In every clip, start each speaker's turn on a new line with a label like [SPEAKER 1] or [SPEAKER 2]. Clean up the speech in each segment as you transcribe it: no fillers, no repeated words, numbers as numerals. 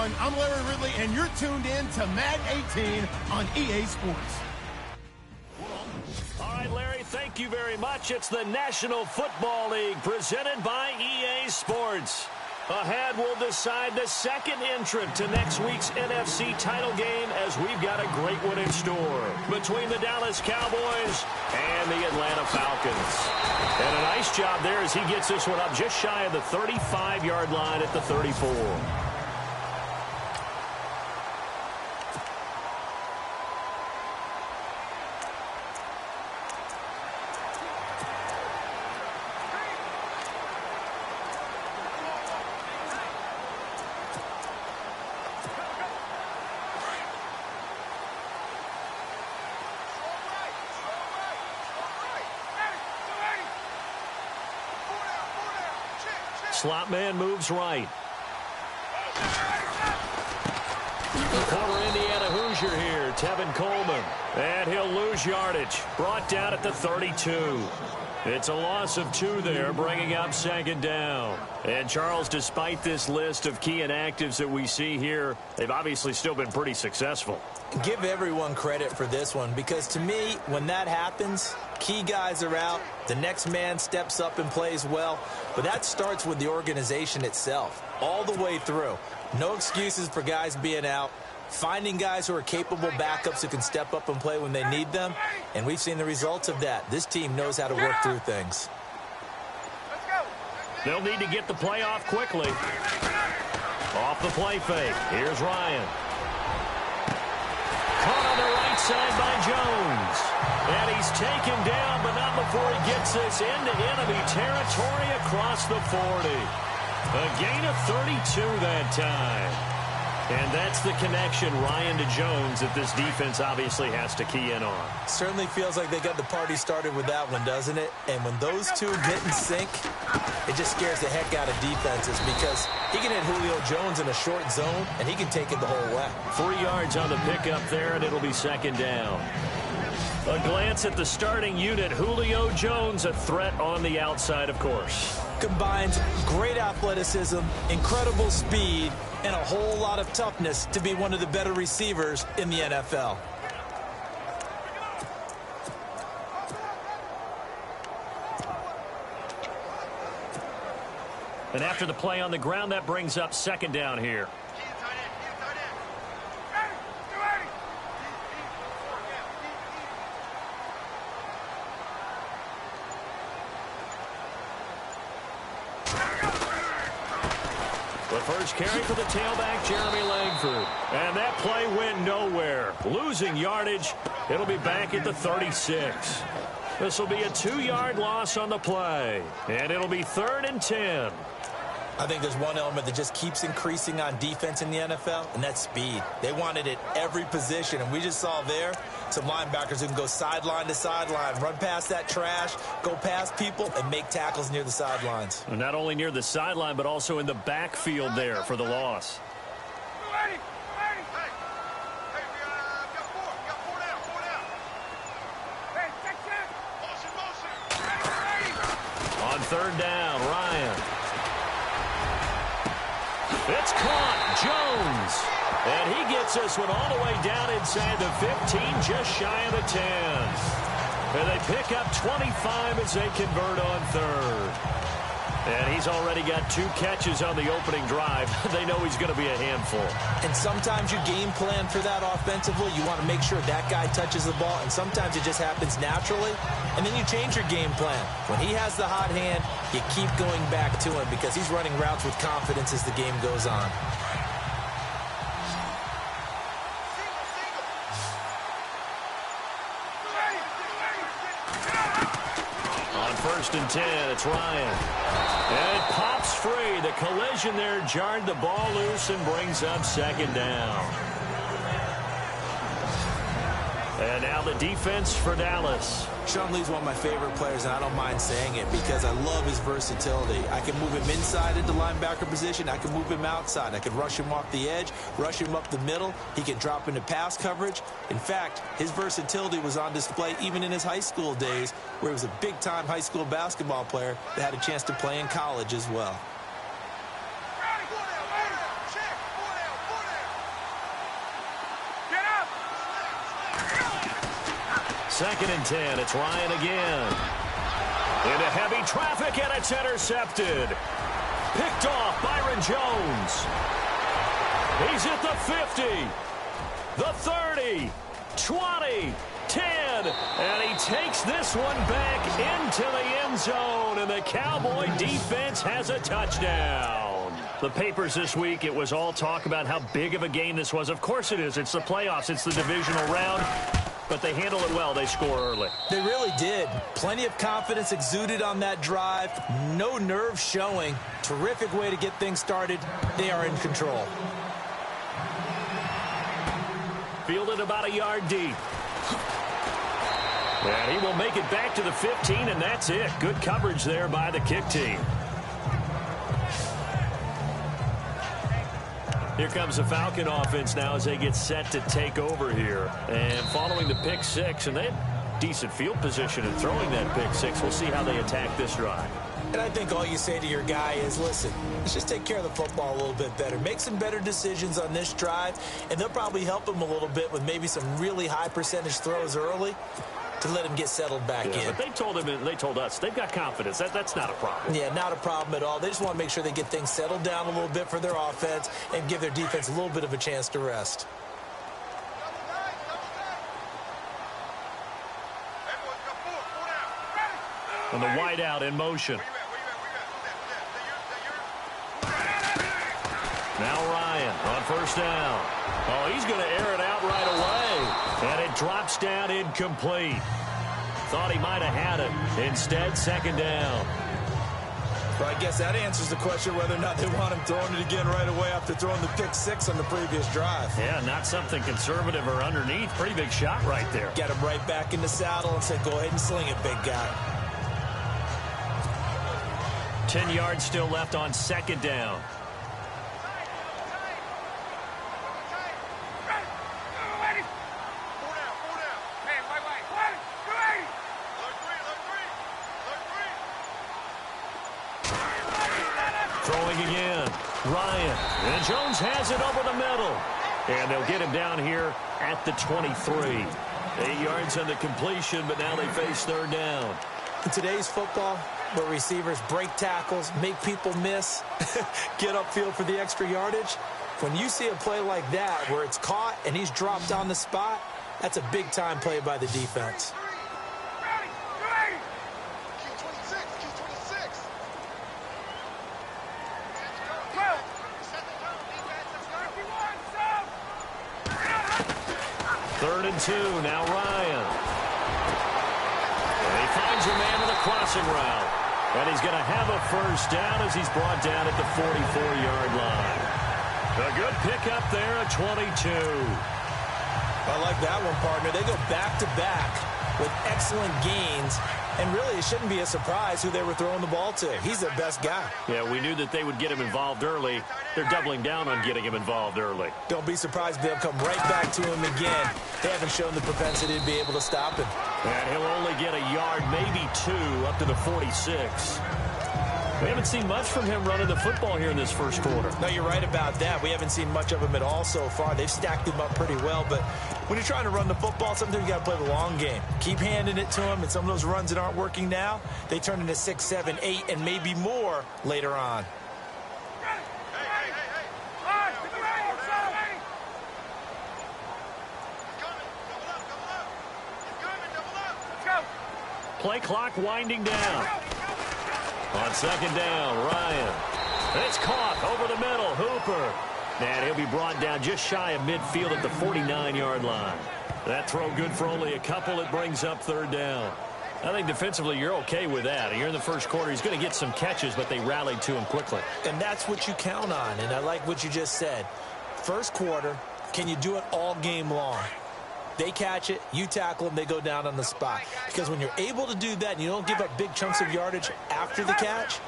[SPEAKER 1] everyone. I'm Larry Ridley, and you're tuned in to Madden 18 on EA Sports.
[SPEAKER 2] All right, Larry, thank you very much. It's the National Football League presented by EA Sports. Ahead, we'll decide the second entrant to next week's NFC title game as we've got a great one in store between the Dallas Cowboys and the Atlanta Falcons. And a nice job there as he gets this one up just shy of the 35-yard line at the 34. Slot man moves right. Former Indiana Hoosier here, Tevin Coleman. And he'll lose yardage. Brought down at the 32. It's a loss of 2 there, bringing up second down. And, Charles, despite this list of key inactives that we see here, they've obviously still been pretty successful.
[SPEAKER 3] Give everyone credit for this one because, to me, when that happens, key guys are out, the next man steps up and plays well, but that starts with the organization itself, all the way through. No excuses for guys being out, finding guys who are capable backups who can step up and play when they need them, and we've seen the results of that. This team knows how to work through things.
[SPEAKER 2] They'll need to get the play off quickly. Off the play fake. Here's Ryan. Caught on the right side by Jones. And he's taken down, but not before he gets this into enemy territory across the 40. A gain of 32 that time. And that's the connection, Ryan to Jones, that this defense obviously has to key in on.
[SPEAKER 3] Certainly feels like they got the party started with that one, doesn't it? And when those two get in sync, it just scares the heck out of defenses because he can hit Julio Jones in a short zone, and he can take it the whole way.
[SPEAKER 2] 3 yards on the pickup there, and it'll be second down. A glance at the starting unit. Julio Jones, a threat on the outside, of course.
[SPEAKER 3] Combines great athleticism, incredible speed, and a whole lot of toughness to be one of the better receivers in the NFL.
[SPEAKER 2] And after the play on the ground, that brings up second down here. First carry for the tailback, Jeremy Langford. And that play went nowhere. Losing yardage. It'll be back at the 36. This will be a 2-yard loss on the play. And it'll be 3rd and 10.
[SPEAKER 3] I think there's one element that just keeps increasing on defense in the NFL, and that's speed. They want it at every position, and we just saw there some linebackers who can go sideline to sideline, run past that trash, go past people, and make tackles near the sidelines.
[SPEAKER 2] And not only near the sideline, but also in the backfield there for the loss. On 3rd down, Ryan. It's caught. Jones. And he gets this one all the way down inside the 15, just shy of the 10. And they pick up 25 as they convert on 3rd. And he's already got 2 catches on the opening drive. They know he's going to be a handful.
[SPEAKER 3] And sometimes you game plan for that offensively. You want to make sure that guy touches the ball, and sometimes it just happens naturally. And then you change your game plan. When he has the hot hand, you keep going back to him because he's running routes with confidence as the game goes on.
[SPEAKER 2] On 1st and 10, it's Ryan. And it pops free. The collision there jarred the ball loose and brings up second down. And now the defense for Dallas.
[SPEAKER 3] Sean Lee's one of my favorite players, and I don't mind saying it because I love his versatility. I can move him inside into linebacker position. I can move him outside. I can rush him off the edge, rush him up the middle. He can drop into pass coverage. In fact, his versatility was on display even in his high school days, where he was a big-time high school basketball player that had a chance to play in college as well.
[SPEAKER 2] 2nd and 10. It's Ryan again. Into heavy traffic, and it's intercepted. Picked off Byron Jones. He's at the 50, the 30, 20, 10, and he takes this one back into the end zone, and the Cowboy defense has a touchdown. The papers this week, it was all talk about how big of a game this was. Of course it is. It's the playoffs. It's the divisional round. But they handle it well. They score early.
[SPEAKER 3] They really did. Plenty of confidence exuded on that drive. No nerve showing. Terrific way to get things started. They are in control.
[SPEAKER 2] Fielded about a yard deep. And he will make it back to the 15, and that's it. Good coverage there by the kick team. Here comes the Falcon offense now as they get set to take over here. And following the pick six, and they had decent field position in throwing that pick six. We'll see how they attack this drive.
[SPEAKER 3] And I think all you say to your guy is, listen, let's just take care of the football a little bit better. Make some better decisions on this drive, and they'll probably help him a little bit with maybe some really high percentage throws early to let him get settled back in.
[SPEAKER 2] But they told him, and they told us, they've got confidence. That's not a problem.
[SPEAKER 3] Yeah, not a problem at all. They just want to make sure they get things settled down a little bit for their offense and give their defense a little bit of a chance to rest.
[SPEAKER 2] And the wideout in motion. Now Ryan on 1st down. Oh, he's going to air it out right away. And it drops down incomplete. Thought he might have had it. Instead, 2nd down.
[SPEAKER 3] Well, I guess that answers the question whether or not they want him throwing it again right away after throwing the pick six on the previous drive.
[SPEAKER 2] Yeah, not something conservative or underneath. Pretty big shot right there.
[SPEAKER 3] Get him right back in the saddle and said, go ahead and sling it, big guy.
[SPEAKER 2] 10 yards still left on 2nd down. Throwing again. Ryan. And Jones has it over the middle. And they'll get him down here at the 23. 8 yards on the completion, but now they face 3rd down.
[SPEAKER 3] In today's football, where receivers break tackles, make people miss, get upfield for the extra yardage, when you see a play like that where it's caught and he's dropped on the spot, that's a big-time play by the defense.
[SPEAKER 2] Third and 2, now Ryan. And he finds a man with a crossing route. And he's going to have a 1st down as he's brought down at the 44-yard line. A good pickup there at 22.
[SPEAKER 3] I like that one, partner. They go back-to-back with excellent gains. And really, it shouldn't be a surprise who they were throwing the ball to. He's their best guy.
[SPEAKER 2] Yeah, we knew that they would get him involved early. They're doubling down on getting him involved early.
[SPEAKER 3] Don't be surprised if they'll come right back to him again. They haven't shown the propensity to be able to stop him.
[SPEAKER 2] And he'll only get a yard, maybe 2, up to the 46. We haven't seen much from him running the football here in this 1st quarter.
[SPEAKER 3] No, you're right about that. We haven't seen much of him at all so far. They've stacked him up pretty well, but when you're trying to run the football, sometimes you got to play the long game. Keep handing it to him, and some of those runs that aren't working now, they turn into 6, 7, 8, and maybe more later on.
[SPEAKER 2] Play clock winding down. On 2nd down, Ryan. It's caught over the middle. Hooper. And he'll be brought down just shy of midfield at the 49-yard line. That throw good for only a couple. It brings up 3rd down. I think defensively you're okay with that. You're in the 1st quarter. He's going to get some catches, but they rallied to him quickly.
[SPEAKER 3] And that's what you count on, and I like what you just said. 1st quarter, can you do it all game long? They catch it, you tackle them, they go down on the spot. Because when you're able to do that and you don't give up big chunks of yardage after the catch,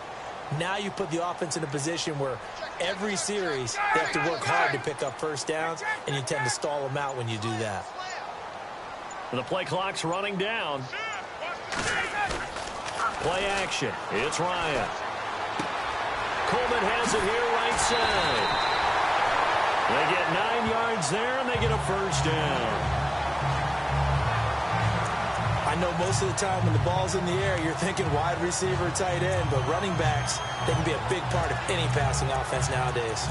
[SPEAKER 3] now you put the offense in a position where every series they have to work hard to pick up 1st downs, and you tend to stall them out when you do that.
[SPEAKER 2] The play clock's running down. Play action. It's Ryan. Coleman has it here right side. They get 9 yards there, and they get a 1st down.
[SPEAKER 3] know most of the time when the ball's in the air, you're thinking wide receiver, tight end, but running backs, they can be a big part of any passing offense nowadays.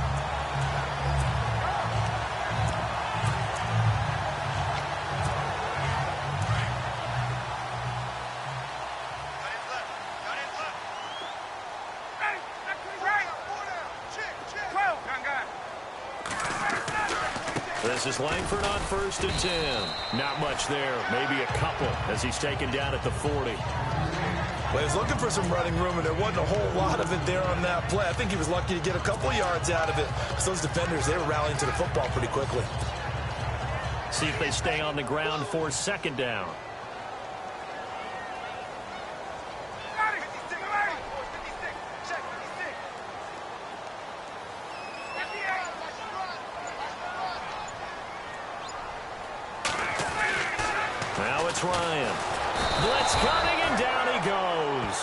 [SPEAKER 2] This is Langford on 1st and 10. Not much there, maybe a couple as he's taken down at the 40.
[SPEAKER 4] Well, he was looking for some running room, and there wasn't a whole lot of it there on that play. I think he was lucky to get a couple yards out of it. Because those defenders, they were rallying to the football pretty quickly.
[SPEAKER 2] See if they stay on the ground for 2nd down. Now it's Ryan. Blitz coming, and down he goes.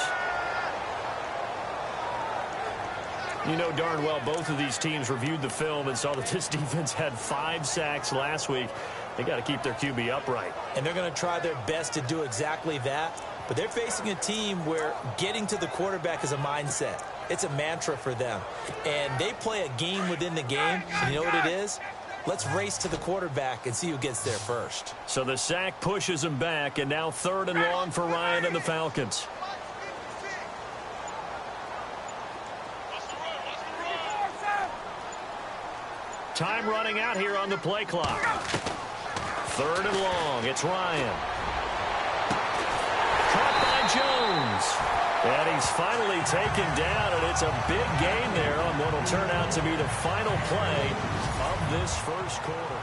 [SPEAKER 2] You know darn well both of these teams reviewed the film and saw that this defense had 5 sacks last week. They got to keep their QB upright.
[SPEAKER 3] And they're going to try their best to do exactly that. But they're facing a team where getting to the quarterback is a mindset. It's a mantra for them. And they play a game within the game. And you know what it is? Let's race to the quarterback and see who gets there first.
[SPEAKER 2] So the sack pushes him back, and now 3rd and long for Ryan and the Falcons. Time running out here on the play clock. 3rd and long. It's Ryan. Caught by Jones. And he's finally taken down, and it's a big gain there on what will turn out to be the final play of this first quarter.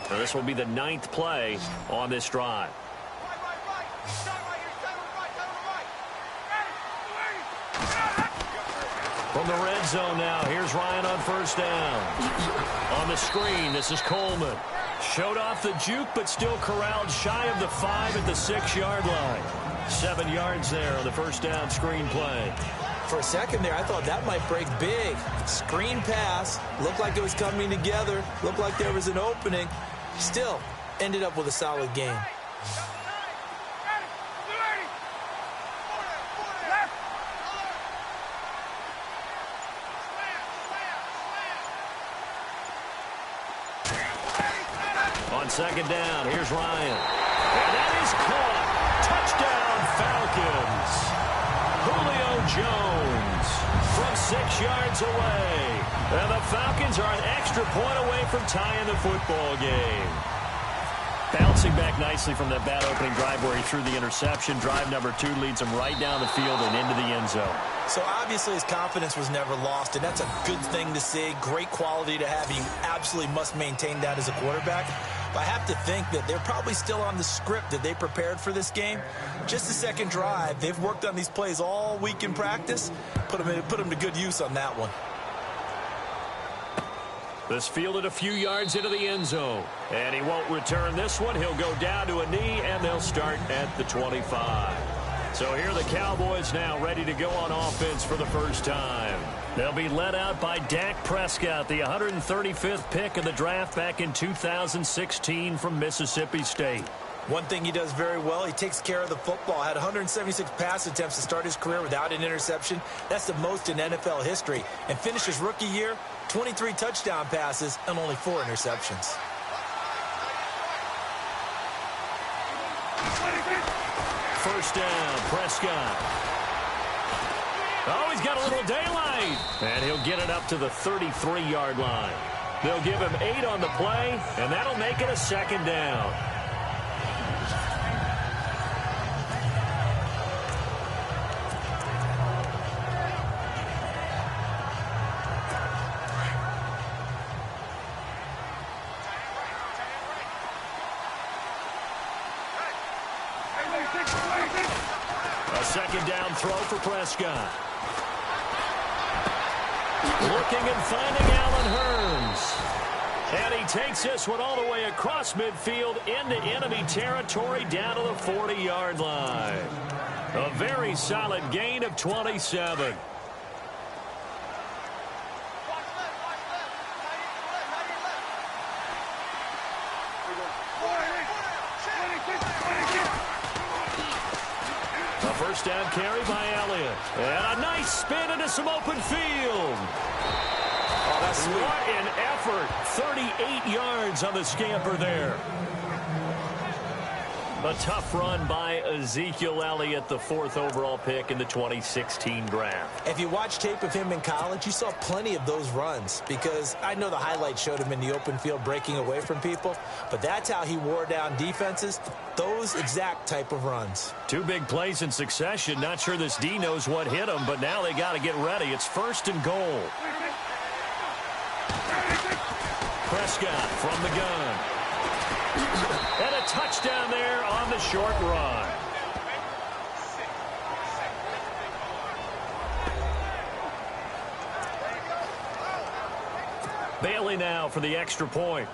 [SPEAKER 2] So this will be the 9th play on this drive. From the red zone now, here's Ryan on 1st down. On the screen, this is Coleman. Showed off the juke, but still corralled shy of the 5 at the 6-yard line. 7 yards there on the 1st down screen play.
[SPEAKER 3] For a second there, I thought that might break big. Screen pass, looked like it was coming together, looked like there was an opening. Still, ended up with a solid game.
[SPEAKER 2] On 2nd down, here's Ryan. And that is caught. Touchdown, Falcons. Julio Jones from 6 yards away. And the Falcons are an extra point away from tying the football game. Bouncing back nicely from that bad opening drive where he threw the interception. Drive number 2 leads him right down the field and into the end zone.
[SPEAKER 3] So obviously his confidence was never lost, and that's a good thing to see. Great quality to have. You absolutely must maintain that as a quarterback. But I have to think that they're probably still on the script that they prepared for this game. Just the 2nd drive. They've worked on these plays all week in practice. Put them to good use on that one.
[SPEAKER 2] This fielded a few yards into the end zone. And he won't return this one. He'll go down to a knee, and they'll start at the 25. So here are the Cowboys now ready to go on offense for the first time. They'll be led out by Dak Prescott, the 135th pick of the draft back in 2016 from Mississippi State.
[SPEAKER 3] One thing he does very well, he takes care of the football. Had 176 pass attempts to start his career without an interception. That's the most in NFL history. And finished his rookie year, 23 touchdown passes and only 4 interceptions.
[SPEAKER 2] First down, Prescott. Oh, he's got a little daylight. And he'll get it up to the 33-yard line. They'll give him 8 on the play, and that'll make it a 2nd down. A 2nd down throw for Prescott. Looking and finding Allen Hurns. And he takes this one all the way across midfield into enemy territory down to the 40-yard line. A very solid gain of 27. A first down carry by Elliott. And a nice spin into some open field.
[SPEAKER 3] Oh, that's sweet.
[SPEAKER 2] What an effort. 38 yards on the scamper there. A tough run by Ezekiel Elliott, the 4th overall pick in the 2016 draft.
[SPEAKER 3] If you watch tape of him in college, you saw plenty of those runs because I know the highlights showed him in the open field breaking away from people, but that's how he wore down defenses, those exact type of runs.
[SPEAKER 2] 2 big plays in succession. Not sure this D knows what hit him, but now they got to get ready. It's 1st and goal. Prescott from the gun. And a touchdown there on the short run. Bailey now for the extra point.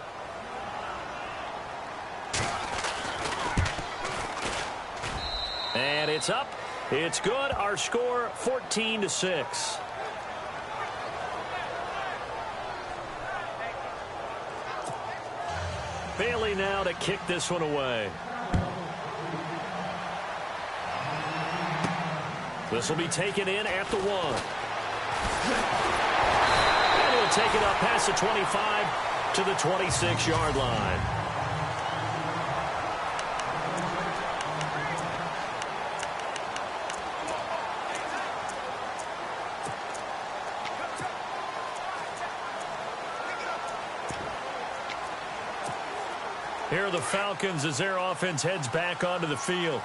[SPEAKER 2] And it's up. It's good. Our score 14-6. Bailey now to kick this one away. This will be taken in at the 1. And he'll take it up past the 25 to the 26-yard line. Here are the Falcons as their offense heads back onto the field.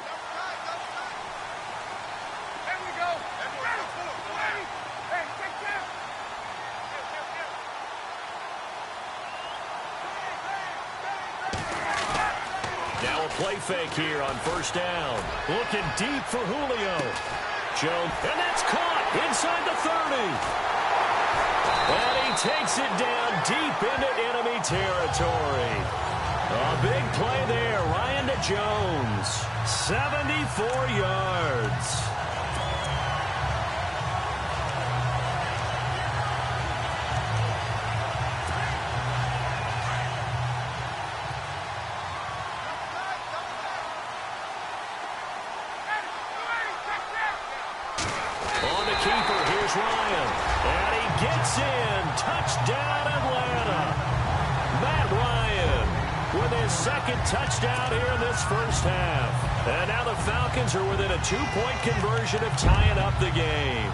[SPEAKER 2] Now a play fake here on 1st down. Looking deep for Julio. Jones, and that's caught inside the 30. And he takes it down deep into enemy territory. A big play there. Ryan to Jones. 74 yards. On the keeper, here's Ryan. And he gets in. Touchdown, Atlanta. Matt Ryan with his 2nd touchdown here in this 1st half. And now the Falcons are within a 2-point conversion of tying up the game.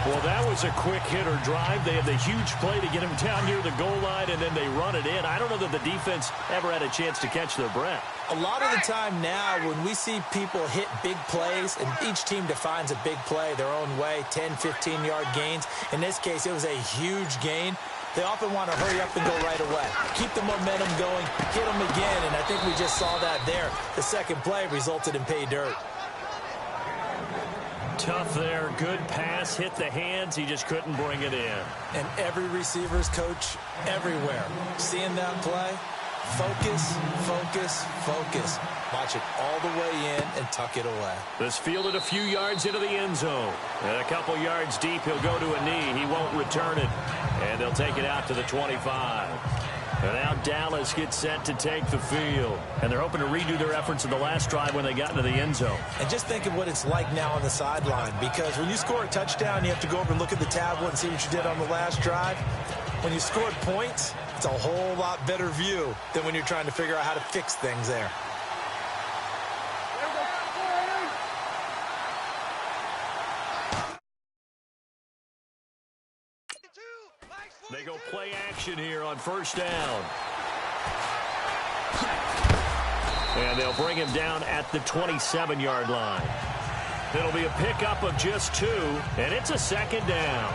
[SPEAKER 2] Well, that was a quick hitter drive. They had the huge play to get him down near the goal line, and then they run it in. I don't know that the defense ever had a chance to catch their breath.
[SPEAKER 3] A lot of the time now when we see people hit big plays, and each team defines a big play their own way, 10, 15-yard gains. In this case, it was a huge gain. They often want to hurry up and go right away. Keep the momentum going, hit them again, and I think we just saw that there. The 2nd play resulted in pay dirt.
[SPEAKER 2] Tough there. Good pass. Hit the hands. He just couldn't bring it in.
[SPEAKER 3] And every receiver's coach everywhere. Seeing that play, focus, focus, focus. Watch it all the way in and tuck it away.
[SPEAKER 2] This fielded a few yards into the end zone. And a couple yards deep, he'll go to a knee. He won't return it. And they'll take it out to the 25. And now Dallas gets set to take the field. And they're hoping to redo their efforts in the last drive when they got into the end zone.
[SPEAKER 3] And just think of what it's like now on the sideline. Because when you score a touchdown, you have to go over and look at the tablet and see what you did on the last drive. When you scored points, it's a whole lot better view than when you're trying to figure out how to fix things there.
[SPEAKER 2] They go play action here on 1st down. And they'll bring him down at the 27-yard line. It'll be a pickup of just 2, and it's a 2nd down.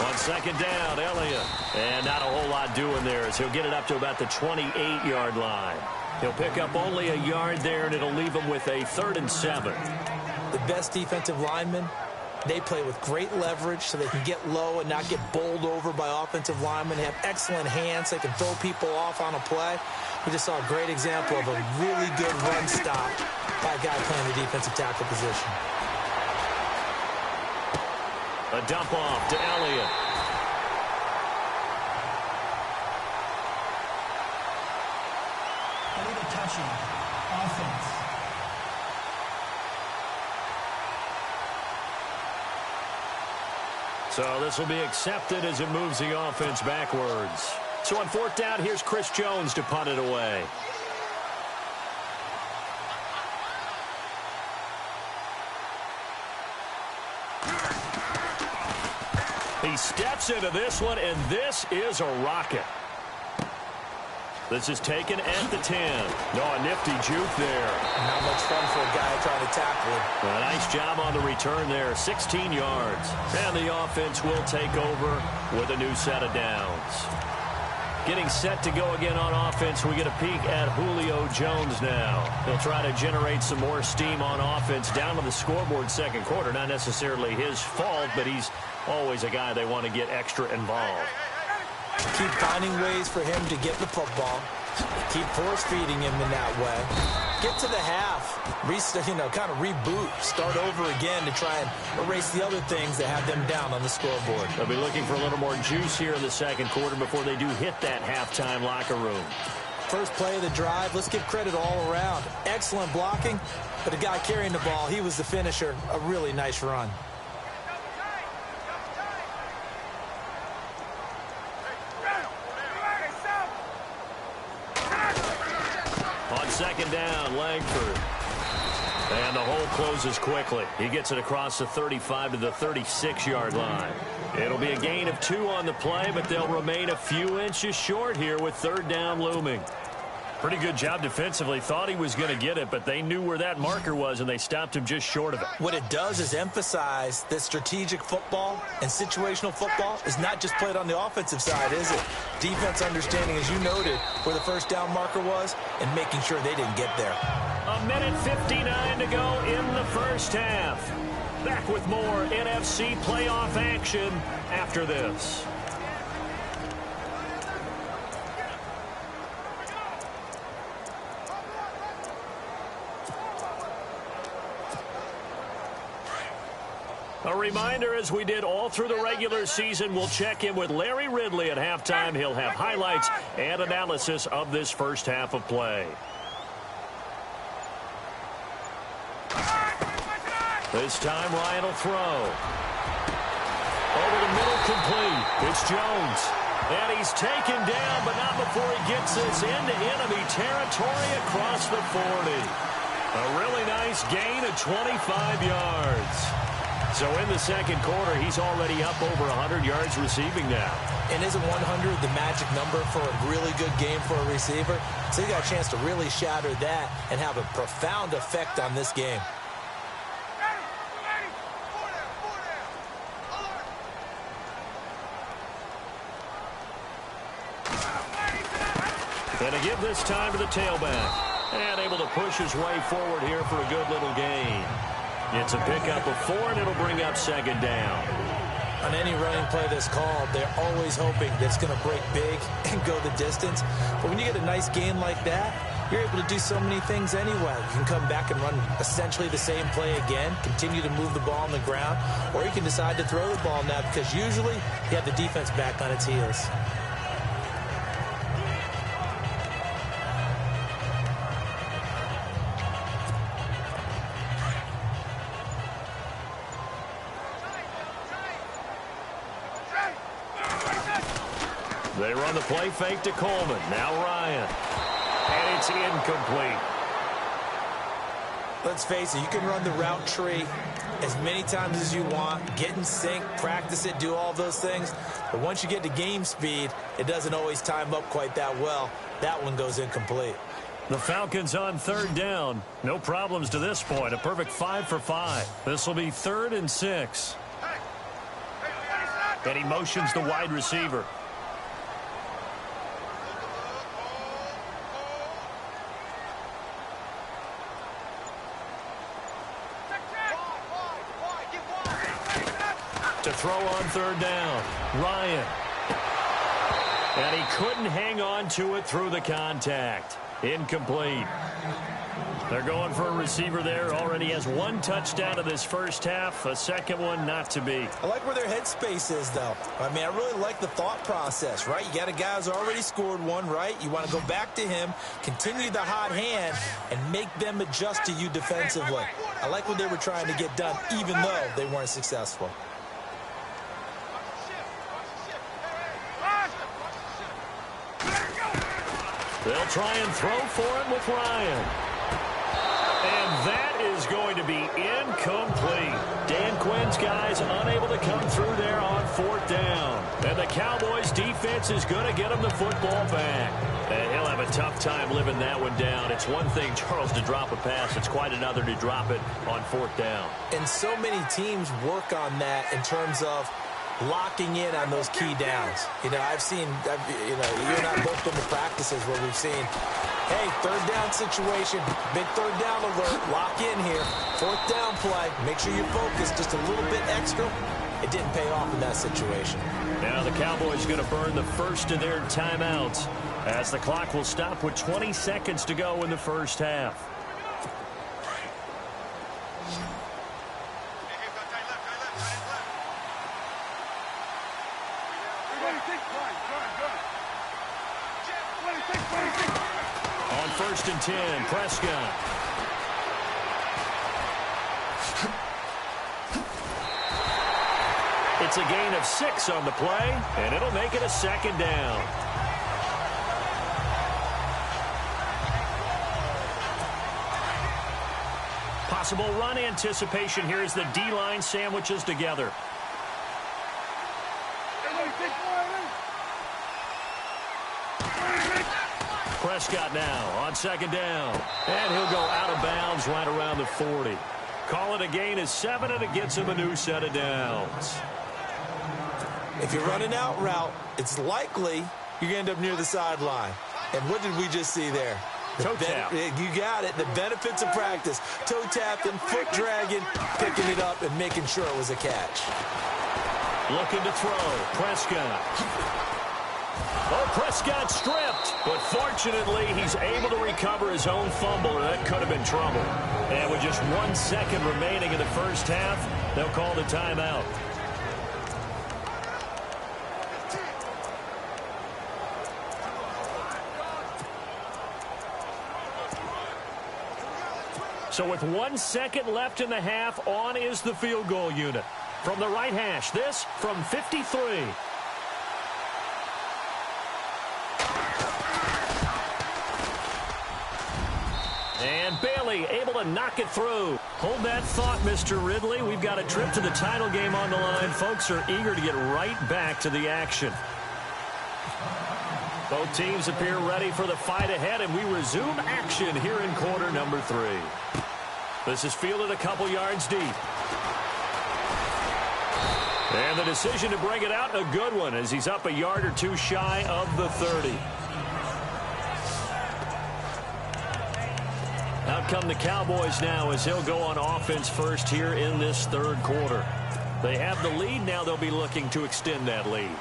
[SPEAKER 2] On second down, Elliott. And not a whole lot doing there as he'll get it up to about the 28-yard line. He'll pick up only a yard there, and it'll leave him with a 3rd and 7.
[SPEAKER 3] The best defensive linemen, they play with great leverage so they can get low and not get bowled over by offensive linemen. They have excellent hands. They can throw people off on a play. We just saw a great example of a really good run stop by a guy playing the defensive tackle position.
[SPEAKER 2] A dump off to Elliott.
[SPEAKER 5] Touching offense.
[SPEAKER 2] So this will be accepted as it moves the offense backwards. So on 4th down, here's Chris Jones to punt it away. He steps into this one, and this is a rocket. This is taken at the 10. No, a nifty juke there.
[SPEAKER 3] Not much fun for a guy trying to tackle him.
[SPEAKER 2] A nice job on the return there, 16 yards. And the offense will take over with a new set of downs. Getting set to go again on offense, we get a peek at Julio Jones now. He'll try to generate some more steam on offense down to the scoreboard second quarter. Not necessarily his fault, but he's always a guy they want to get extra involved.
[SPEAKER 3] Keep finding ways for him to get the football. Keep force-feeding him in that way. Get to the half. Kind of reboot. Start over again to try and erase the other things that have them down on the scoreboard.
[SPEAKER 2] They'll be looking for a little more juice here in the second quarter before they do hit that halftime locker room.
[SPEAKER 3] First play of the drive, let's give credit all around. Excellent blocking, but the guy carrying the ball, he was the finisher. A really nice run.
[SPEAKER 2] On second down, Langford. And the hole closes quickly. He gets it across the 35 to the 36-yard line. It'll be a gain of 2 on the play, but they'll remain a few inches short here with 3rd down looming. Pretty good job defensively. Thought he was going to get it, but they knew where that marker was, and they stopped him just short of it.
[SPEAKER 3] What it does is emphasize that strategic football and situational football is not just played on the offensive side, is it? Defense understanding, as you noted, where the 1st down marker was and making sure they didn't get there.
[SPEAKER 2] A minute 59 to go in the first half. Back with more NFC playoff action after this. A reminder, as we did all through the regular season, we'll check in with Larry Ridley at halftime. He'll have highlights and analysis of this first half of play. This time, Ryan will throw. Over the middle, complete. It's Jones. And he's taken down, but not before he gets this into enemy territory across the 40. A really nice gain of 25 yards. So in the second quarter, he's already up over 100 yards receiving now.
[SPEAKER 3] And isn't 100 the magic number for a really good game for a receiver? So he got a chance to really shatter that and have a profound effect on this game.
[SPEAKER 2] And to give this time to the tailback. And able to push his way forward here for a good little gain. It's a pickup of 4, and it'll bring up second down.
[SPEAKER 3] On any running play that's called, they're always hoping that it's going to break big and go the distance. But when you get a nice gain like that, you're able to do so many things anyway. You can come back and run essentially the same play again, continue to move the ball on the ground, or you can decide to throw the ball now because usually you have the defense back on its heels.
[SPEAKER 2] They run the play fake to Coleman. Now Ryan. And it's incomplete.
[SPEAKER 3] Let's face it, you can run the route tree as many times as you want, get in sync, practice it, do all those things. But once you get to game speed, it doesn't always time up quite that well. That one goes incomplete.
[SPEAKER 2] The Falcons on third down. No problems to this point. A perfect 5 for 5. This will be 3rd and 6. And he motions the wide receiver. To throw on third down, Ryan. And he couldn't hang on to it through the contact. Incomplete. They're going for a receiver there. Already has 1 touchdown in this first half. A second one not to be.
[SPEAKER 3] I like where their headspace is, though. I mean, I really like the thought process, right? You got a guy who's already scored one, right? You want to go back to him, continue the hot hand, and make them adjust to you defensively. I like what they were trying to get done, even though they weren't successful.
[SPEAKER 2] They'll try and throw for it with Ryan. And that is going to be incomplete. Dan Quinn's guys unable to come through there on 4th down. And the Cowboys defense is going to get him the football back. And he'll have a tough time living that one down. It's one thing, Charles, to drop a pass. It's quite another to drop it on 4th down.
[SPEAKER 3] And so many teams work on that in terms of locking in on those key downs. You know, I've seen, you and I both been to practices where we've seen, hey, 3rd down situation, big 3rd down alert, lock in here, 4th down play, make sure you focus just a little bit extra. It didn't pay off in that situation.
[SPEAKER 2] Now the Cowboys going to burn the first of their timeouts as the clock will stop with 20 seconds to go in the first half. On 1st and 10, Prescott. It's a gain of 6 on the play, and it'll make it a 2nd down. Possible run anticipation here as the D-line sandwiches together. Prescott now on 2nd down. And he'll go out of bounds right around the 40. Call it a gain of 7, and it gets him a new set of downs.
[SPEAKER 3] If you're running out route, it's likely you're going to end up near the sideline. And what did we just see there?
[SPEAKER 2] Toe tap.
[SPEAKER 3] You got it. The benefits of practice. Toe tapping, foot dragging, picking it up, and making sure it was a catch.
[SPEAKER 2] Looking to throw. Prescott. Oh, Prescott stripped. But fortunately, he's able to recover his own fumble, or that could have been trouble. And with just 1 second remaining in the first half, they'll call the timeout. So with 1 second left in the half, on is the field goal unit. From the right hash, this from 53. And Bailey able to knock it through. Hold that thought, Mr. Ridley. We've got a trip to the title game on the line. Folks are eager to get right back to the action. Both teams appear ready for the fight ahead, and we resume action here in quarter number 3. This is fielded a couple yards deep. And the decision to bring it out, a good one, as he's up a yard or two shy of the 30. Out come the Cowboys now as he'll go on offense first here in this 3rd quarter. They have the lead. Now they'll be looking to extend that lead.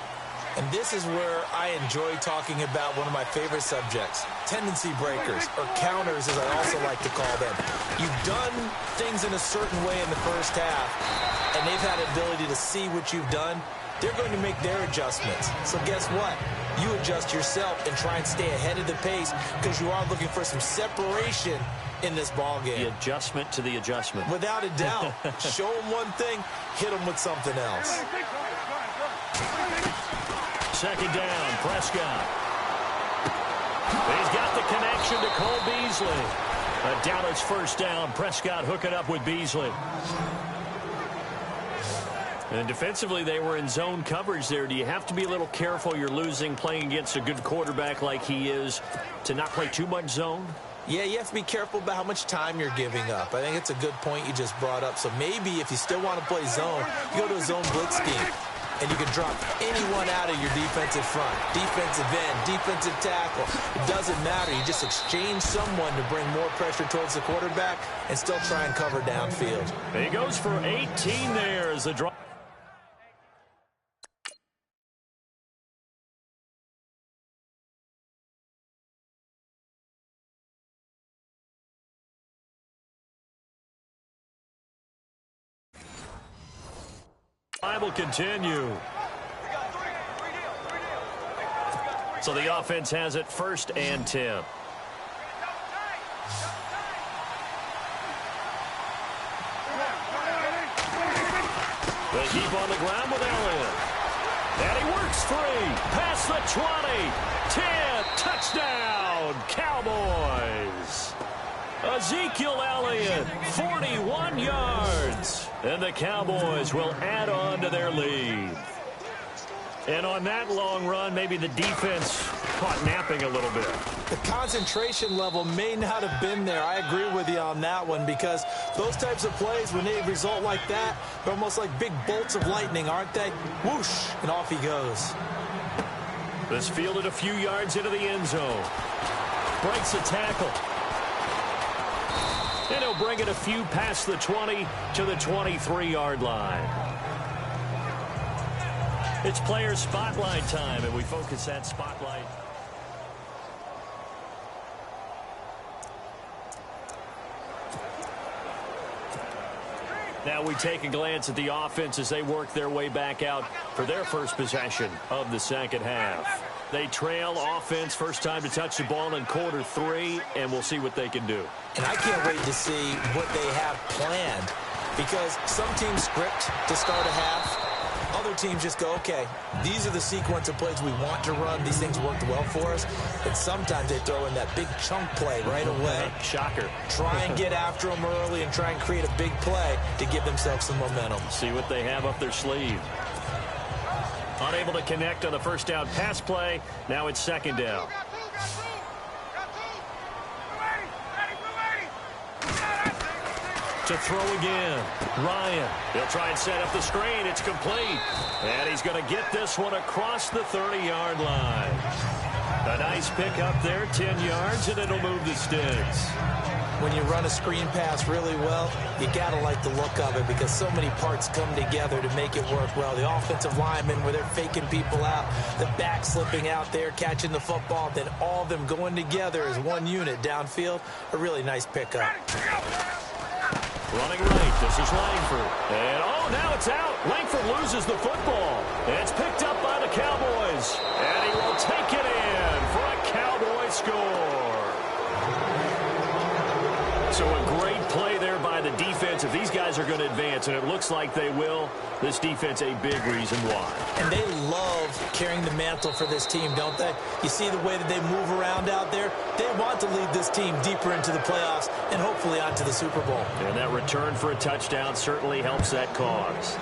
[SPEAKER 3] And this is where I enjoy talking about one of my favorite subjects, tendency breakers, or counters as I also like to call them. You've done things in a certain way in the first half, and they've had the ability to see what you've done. They're going to make their adjustments. So guess what? You adjust yourself and try and stay ahead of the pace because you are looking for some separation in this ball game.
[SPEAKER 2] The adjustment to the adjustment.
[SPEAKER 3] Without a doubt. Show them one thing, hit them with something else.
[SPEAKER 2] 2nd down, Prescott. He's got the connection to Cole Beasley. A Dallas 1st down. Prescott hooking up with Beasley. And defensively, they were in zone coverage there. Do you have to be a little careful? You're losing playing against a good quarterback like he is to not play too much zone?
[SPEAKER 3] Yeah, you have to be careful about how much time you're giving up. I think it's a good point you just brought up. So maybe if you still want to play zone, you go to a zone blitz scheme, and you can drop anyone out of your defensive front, defensive end, defensive tackle. It doesn't matter. You just exchange someone to bring more pressure towards the quarterback and still try and cover downfield.
[SPEAKER 2] He goes for 18 there as the draw. Will continue. So the offense has it 1st and 10. They keep on the ground with Elliott. And he works free. Past the 20. 10. Touchdown. Cowboys. Ezekiel Elliott, 41 yards. And the Cowboys will add on to their lead. And on that long run, maybe the defense caught napping a little bit.
[SPEAKER 3] The concentration level may not have been there. I agree with you on that one, because those types of plays, when they result like that, they're almost like big bolts of lightning, aren't they? Whoosh, and off he goes.
[SPEAKER 2] This fielded a few yards into the end zone. Breaks a tackle. And he'll bring it a few past the 20 to the 23-yard line. It's player spotlight time, and we focus that spotlight. Now we take a glance at the offense as they work their way back out for their first possession of the second half. They trail offense, first time to touch the ball in quarter 3, and we'll see what they can do.
[SPEAKER 3] And I can't wait to see what they have planned, because some teams script to start a half. Other teams just go, okay, these are the sequence of plays we want to run. These things worked well for us. And sometimes they throw in that big chunk play right away.
[SPEAKER 2] Shocker.
[SPEAKER 3] Try and get after them early and try and create a big play to give themselves some momentum.
[SPEAKER 2] See what they have up their sleeve. Unable to connect on the first down pass play. Now it's second down. To throw again. Ryan. He'll try and set up the screen. It's complete. And he's going to get this one across the 30-yard line. A nice pickup there, 10 yards, and it'll move the sticks.
[SPEAKER 3] When you run a screen pass really well, you got to like the look of it, because so many parts come together to make it work well. The offensive linemen, where they're faking people out, the back slipping out there, catching the football, then all of them going together as one unit downfield. A really nice pickup.
[SPEAKER 2] Running right, this is Langford. And, oh, now it's out. Langford loses the football. It's picked up by the Cowboys. And he will take it in for a Cowboy score. So a great play there by the defense. If these guys are going to advance, and it looks like they will, this defense a big reason why. And
[SPEAKER 3] they love carrying the mantle for this team, don't they? You see the way that they move around out there? They want to lead this team deeper into the playoffs and hopefully onto the Super Bowl.
[SPEAKER 2] And that return for a touchdown certainly helps that cause.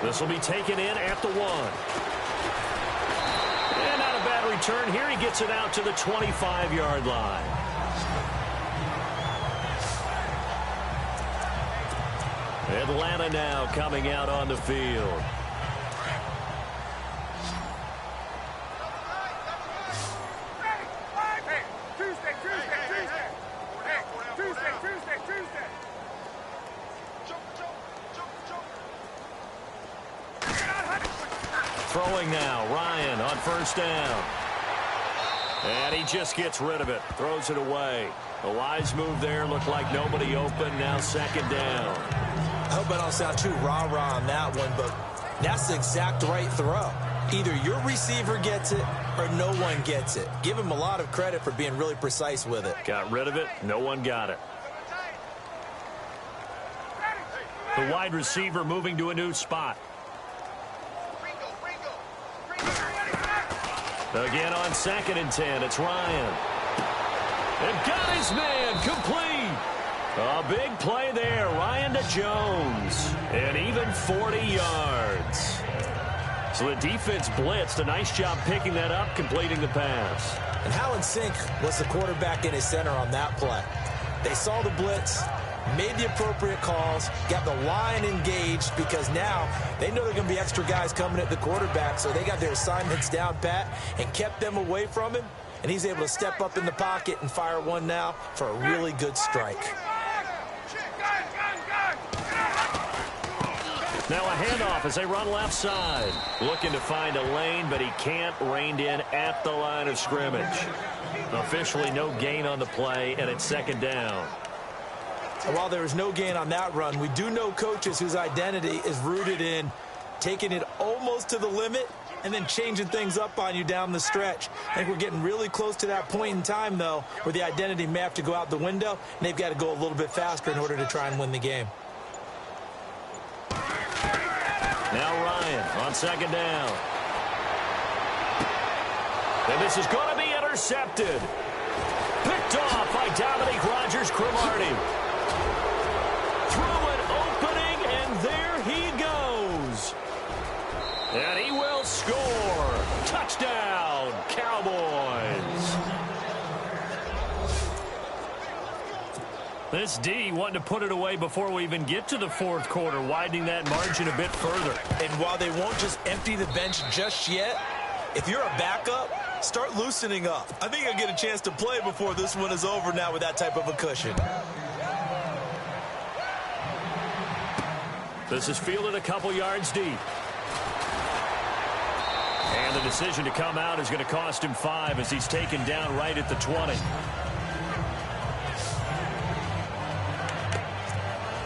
[SPEAKER 2] This will be taken in at the 1. And not a bad return here. He gets it out to the 25-yard line. Atlanta now coming out on the field. Throwing now, Ryan on first down. And he just gets rid of it, throws it away. A wise move there, looked like nobody open, now second down.
[SPEAKER 3] I hope I don't sound too rah-rah on that one, but that's the exact right throw. Either your receiver gets it or no one gets it. Give him a lot of credit for being really precise with it.
[SPEAKER 2] Got rid of it, no one got it. The wide receiver moving to a new spot. Again on 2nd and 10, it's Ryan. And got his man complete. A big play there, Ryan to Jones. And even 40 yards. So the defense blitzed. A nice job picking that up, completing the pass.
[SPEAKER 3] And how in sync was the quarterback and his center on that play? They saw the blitz, made the appropriate calls, got the line engaged because now they know there are going to be extra guys coming at the quarterback, so they got their assignments down pat and kept them away from him, and he's able to step up in the pocket and fire one now for a really good strike.
[SPEAKER 2] Now a handoff as they run left side. Looking to find a lane, but he can't. Reined in at the line of scrimmage. Officially no gain on the play, and it's second down.
[SPEAKER 3] And while there was no gain on that run, we do know coaches whose identity is rooted in taking it almost to the limit and then changing things up on you down the stretch. I think we're getting really close to that point in time, though, where the identity may have to go out the window, and they've got to go a little bit faster in order to try and win the game.
[SPEAKER 2] Now Ryan on second down. And this is going to be intercepted. Picked off by Dominique Rodgers-Cromartie. Through an opening, and there he goes. And he will score. Touchdown, Cowboys. This D wanting to put it away before we even get to the fourth quarter, widening that margin a bit further.
[SPEAKER 3] And while they won't just empty the bench just yet, if you're a backup, start loosening up. I think I'll get a chance to play before this one is over now with that type of a cushion.
[SPEAKER 2] This is fielded a couple yards deep. And the decision to come out is going to cost him 5 as he's taken down right at the 20.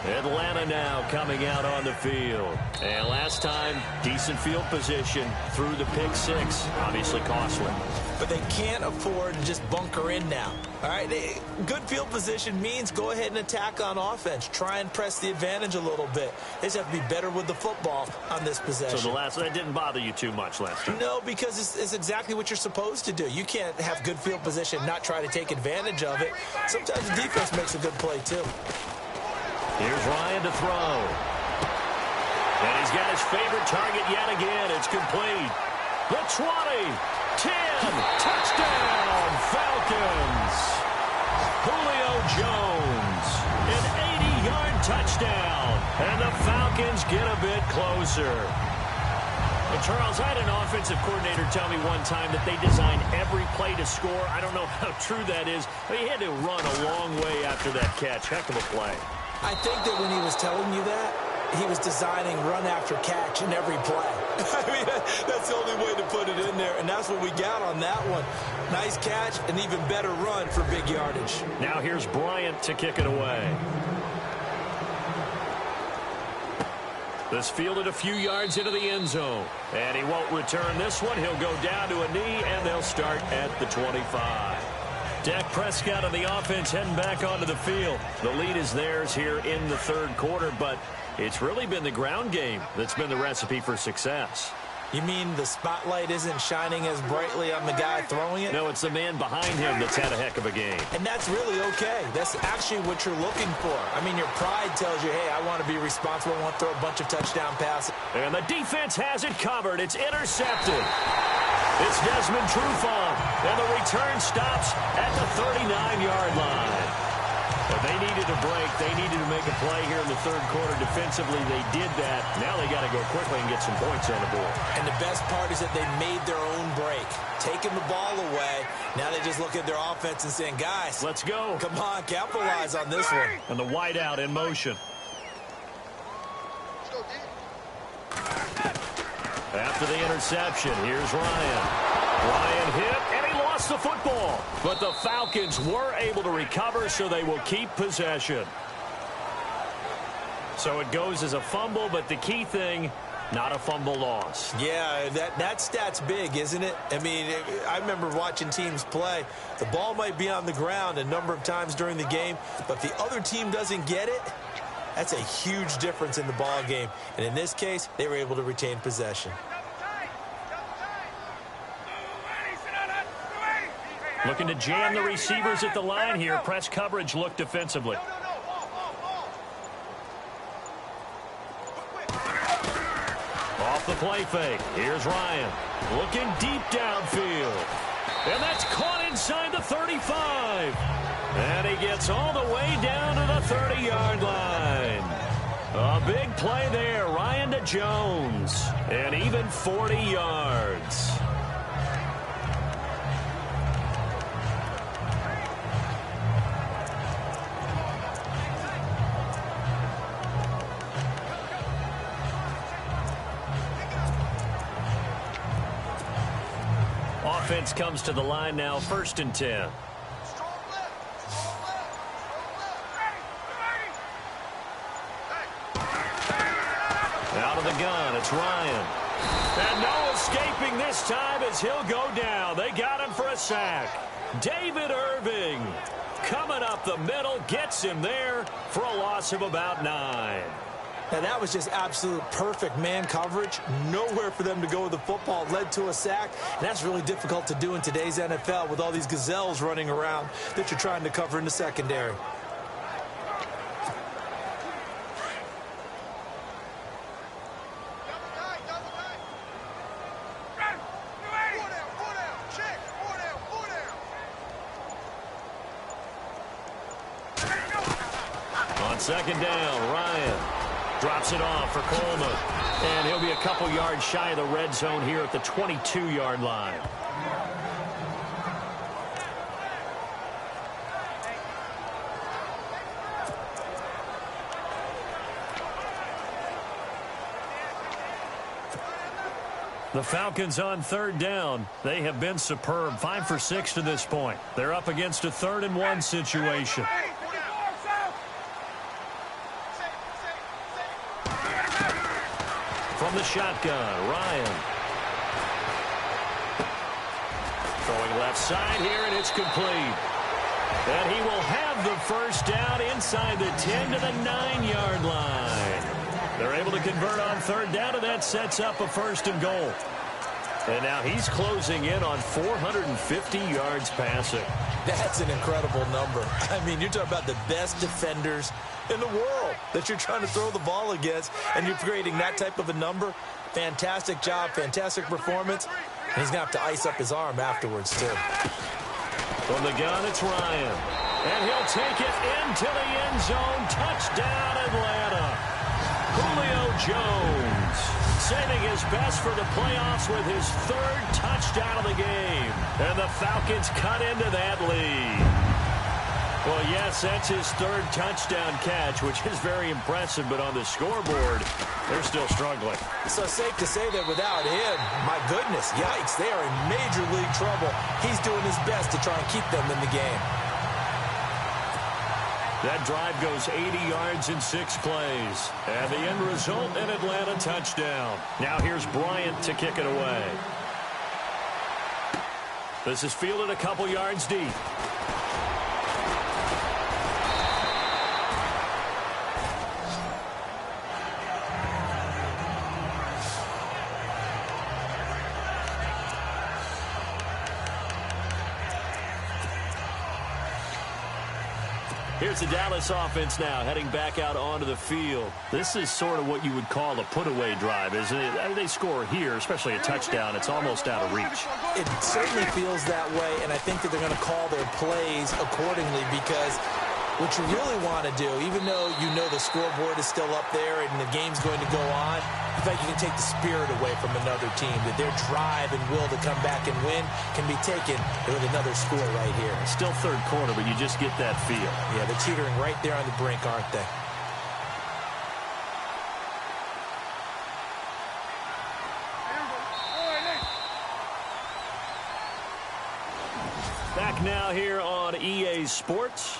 [SPEAKER 2] Atlanta now coming out on the field. And last time, decent field position through the pick 6. Obviously costly.
[SPEAKER 3] But they can't afford to just bunker in now. All right, good field position means go ahead and attack on offense. Try and press the advantage a little bit. They just have to be better with the football on this possession.
[SPEAKER 2] So that didn't bother you too much last time?
[SPEAKER 3] No, because it's exactly what you're supposed to do. You can't have good field position and not try to take advantage of it. Sometimes the defense makes a good play, too.
[SPEAKER 2] Here's Ryan to throw. And he's got his favorite target yet again. It's complete. The 20, 10, touchdown, Falcons. Julio Jones, an 80-yard touchdown. And the Falcons get a bit closer. And Charles, I had an offensive coordinator tell me one time that they designed every play to score. I don't know how true that is, but he had to run a long way after that catch. Heck of a play.
[SPEAKER 3] I think that when he was telling you that, he was designing run after catch in every play. I mean, that's the only way to put it in there, and that's what we got on that one. Nice catch, an even better run for big yardage.
[SPEAKER 2] Now here's Bryant to kick it away. This fielded a few yards into the end zone, and he won't return this one. He'll go down to a knee, and they'll start at the 25. Dak Prescott and the offense heading back onto the field. The lead is theirs here in the third quarter, but it's really been the ground game that's been the recipe for success.
[SPEAKER 3] You mean the spotlight isn't shining as brightly on the guy throwing it?
[SPEAKER 2] No, it's the man behind him that's had a heck of a game.
[SPEAKER 3] And that's really okay. That's actually what you're looking for. I mean, your pride tells you, hey, I want to be responsible. I want to throw a bunch of touchdown passes.
[SPEAKER 2] And the defense has it covered. It's intercepted. It's Desmond Trufant, and the return stops at the 39-yard line. But they needed a break. They needed to make a play here in the third quarter. Defensively, they did that. Now they got to go quickly and get some points on the board.
[SPEAKER 3] And the best part is that they made their own break, taking the ball away. Now they just look at their offense and saying, guys,
[SPEAKER 2] let's go.
[SPEAKER 3] Come on, capitalize on this one.
[SPEAKER 2] And the wideout in motion. After the interception, here's Ryan. Ryan hit, and he lost the football. But the Falcons were able to recover, so they will keep possession. So it goes as a fumble, but the key thing, not a fumble loss.
[SPEAKER 3] Yeah, that stat's big, isn't it? I mean, I remember watching teams play. The ball might be on the ground a number of times during the game, but if the other team doesn't get it, that's a huge difference in the ball game. And in this case, they were able to retain possession.
[SPEAKER 2] Looking to jam the receivers at the line here. Press coverage look defensively. Off the play fake. Here's Ryan. Looking deep downfield. And that's caught inside the 35. And he gets all the way down to the 30-yard line. A big play there, Ryan to Jones. And even 40 yards. Offense comes to the line now, 1st and 10. Out of the gun, it's Ryan. And no escaping this time as he'll go down. They got him for a sack. David Irving coming up the middle, gets him there for a loss of about 9.
[SPEAKER 3] Now, that was just absolute perfect man coverage. Nowhere for them to go with the football. It led to a sack. And that's really difficult to do in today's NFL with all these gazelles running around that you're trying to cover in the secondary.
[SPEAKER 2] On 2nd down, Ryan drops it off for Coleman. And he'll be a couple yards shy of the red zone here at the 22-yard line. The Falcons on 3rd down. They have been superb. 5 for 6 to this point. They're up against a 3rd and 1 situation. From the shotgun, Ryan. Throwing left side here, and it's complete. And he will have the 1st down inside the 10 to the 9-yard line. They're able to convert on 3rd down, and that sets up a 1st and goal. And now he's closing in on 450 yards passing.
[SPEAKER 3] That's an incredible number. I mean, you're talking about the best defenders in the world that you're trying to throw the ball against, and you're creating that type of a number. Fantastic job, fantastic performance. And he's going to have to ice up his arm afterwards, too.
[SPEAKER 2] From the gun, it's Ryan. And he'll take it into the end zone. Touchdown, Atlanta. Julio Jones saving his best for the playoffs with his 3rd touchdown of the game. And the Falcons cut into that lead. Well, yes, that's his 3rd touchdown catch, which is very impressive, but on the scoreboard, they're still struggling.
[SPEAKER 3] So safe to say that without him, my goodness, yikes, they are in major league trouble. He's doing his best to try and keep them in the game.
[SPEAKER 2] That drive goes 80 yards in 6 plays. And the end result, an Atlanta touchdown. Now here's Bryant to kick it away. This is fielded a couple yards deep. Here's the Dallas offense now, heading back out onto the field. This is sort of what you would call a put-away drive, isn't it? They score here, especially a touchdown. It's almost out of reach.
[SPEAKER 3] It certainly feels that way, and I think that they're going to call their plays accordingly because what you really want to do, even though you know the scoreboard is still up there and the game's going to go on, in fact, you can take the spirit away from another team, that their drive and will to come back and win can be taken with another score right here.
[SPEAKER 2] Still 3rd quarter, but you just get that feel.
[SPEAKER 3] Yeah, they're teetering right there on the brink, aren't they?
[SPEAKER 2] Back now here on EA Sports.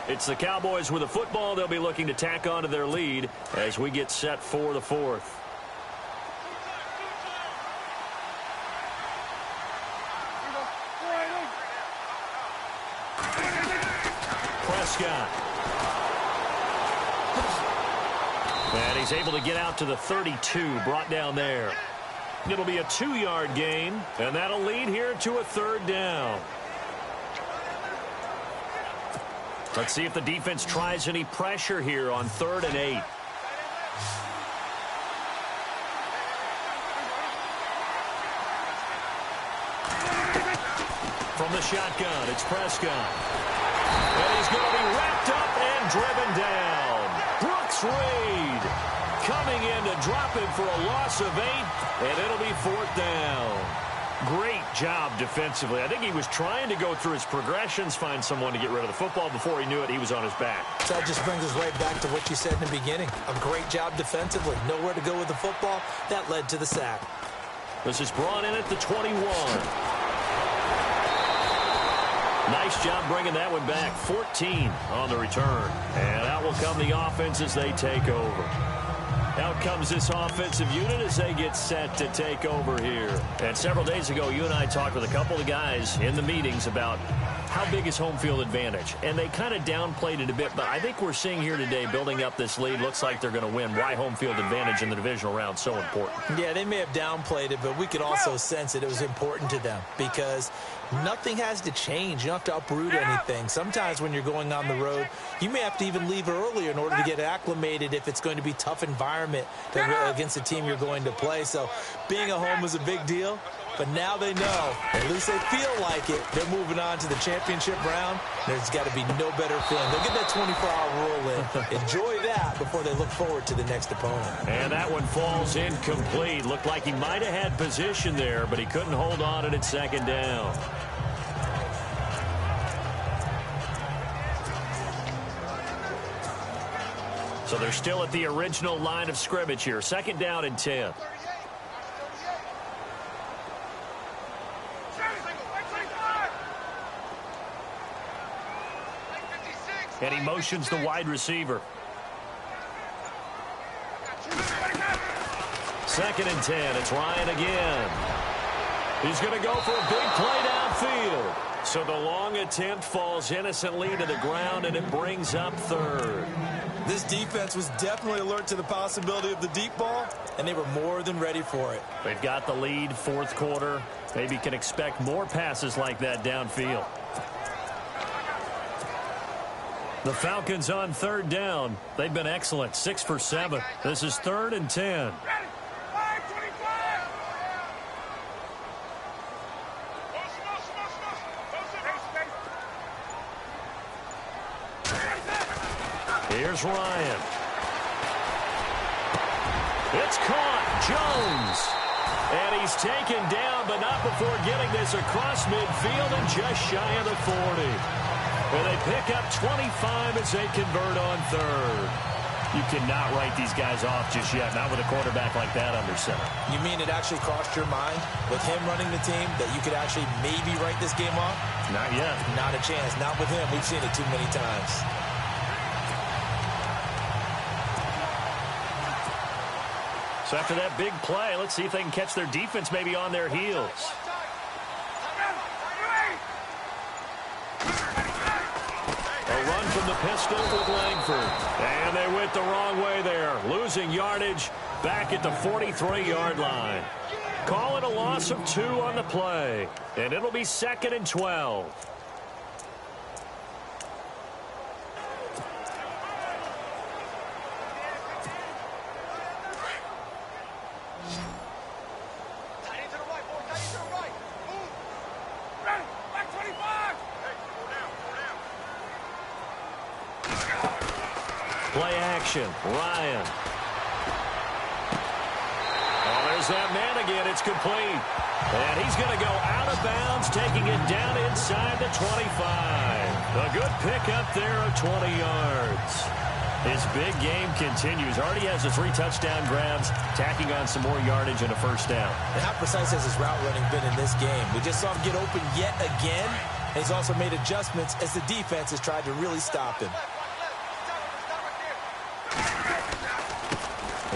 [SPEAKER 2] It's the Cowboys with a football. They'll be looking to tack onto their lead as we get set for the 4th. Prescott. And he's able to get out to the 32, brought down there. It'll be a 2-yard gain, and that'll lead here to a 3rd down. Let's see if the defense tries any pressure here on 3rd and 8. From the shotgun, it's Prescott. And he's going to be wrapped up and driven down. Brooks Reed coming in to drop him for a loss of 8, and it'll be 4th down. Great job defensively. I think he was trying to go through his progressions, find someone to get rid of the football. Before he knew it, he was on his back.
[SPEAKER 3] So that just brings us right back to what you said in the beginning. A great job defensively. Nowhere to go with the football. That led to the sack.
[SPEAKER 2] This is brought in at the 21. Nice job bringing that one back. 14 on the return. And out will come the offense as they take over. Out comes this offensive unit as they get set to take over here. And several days ago, you and I talked with a couple of guys in the meetings about how big is home field advantage. And they kind of downplayed it a bit, but I think we're seeing here today, building up this lead, looks like they're going to win. Why home field advantage in the divisional round so important?
[SPEAKER 3] Yeah, they may have downplayed it, but we could also sense that it was important to them because nothing has to change. You don't have to uproot anything. Sometimes when you're going on the road, you may have to even leave earlier in order to get acclimated if it's going to be a tough environment against the team you're going to play. So being at home is a big deal. But now they know, at least they feel like it, they're moving on to the championship round. There's got to be no better feeling. They'll get that 24-hour rule in. Enjoy that before they look forward to the next opponent.
[SPEAKER 2] And that one falls incomplete. Looked like he might have had position there, but he couldn't hold on at 2nd down. So they're still at the original line of scrimmage here. 2nd down and 10. And he motions the wide receiver. 2nd and 10. It's Ryan again. He's going to go for a big play downfield. So the long attempt falls innocently to the ground, and it brings up 3rd.
[SPEAKER 4] This defense was definitely alert to the possibility of the deep ball, and they were more than ready for it.
[SPEAKER 2] They've got the lead, 4th quarter. Maybe can expect more passes like that downfield. The Falcons on 3rd down. They've been excellent, 6 for 7. This is 3rd and 10. Here's Ryan. It's caught. Jones. And he's taken down, but not before getting this across midfield and just shy of the 40. And they pick up 25 as they convert on 3rd. You cannot write these guys off just yet, not with a quarterback like that under center.
[SPEAKER 3] You mean it actually crossed your mind with him running the team that you could actually maybe write this game off?
[SPEAKER 2] Not yet.
[SPEAKER 3] Not a chance. Not with him. We've seen it too many times.
[SPEAKER 2] So after that big play, let's see if they can catch their defense maybe on their heels. A run from the pistol with Langford. And they went the wrong way there. Losing yardage back at the 43-yard line. Call it a loss of 2 on the play. And it'll be 2nd and 12. Play action. Ryan. Oh, there's that man again. It's complete. And he's going to go out of bounds, taking it down inside the 25. A good pickup there of 20 yards. His big game continues. Already has the 3 touchdown grabs, tacking on some more yardage and a 1st down.
[SPEAKER 3] And how precise has his route running been in this game? We just saw him get open yet again. And he's also made adjustments as the defense has tried to really stop him.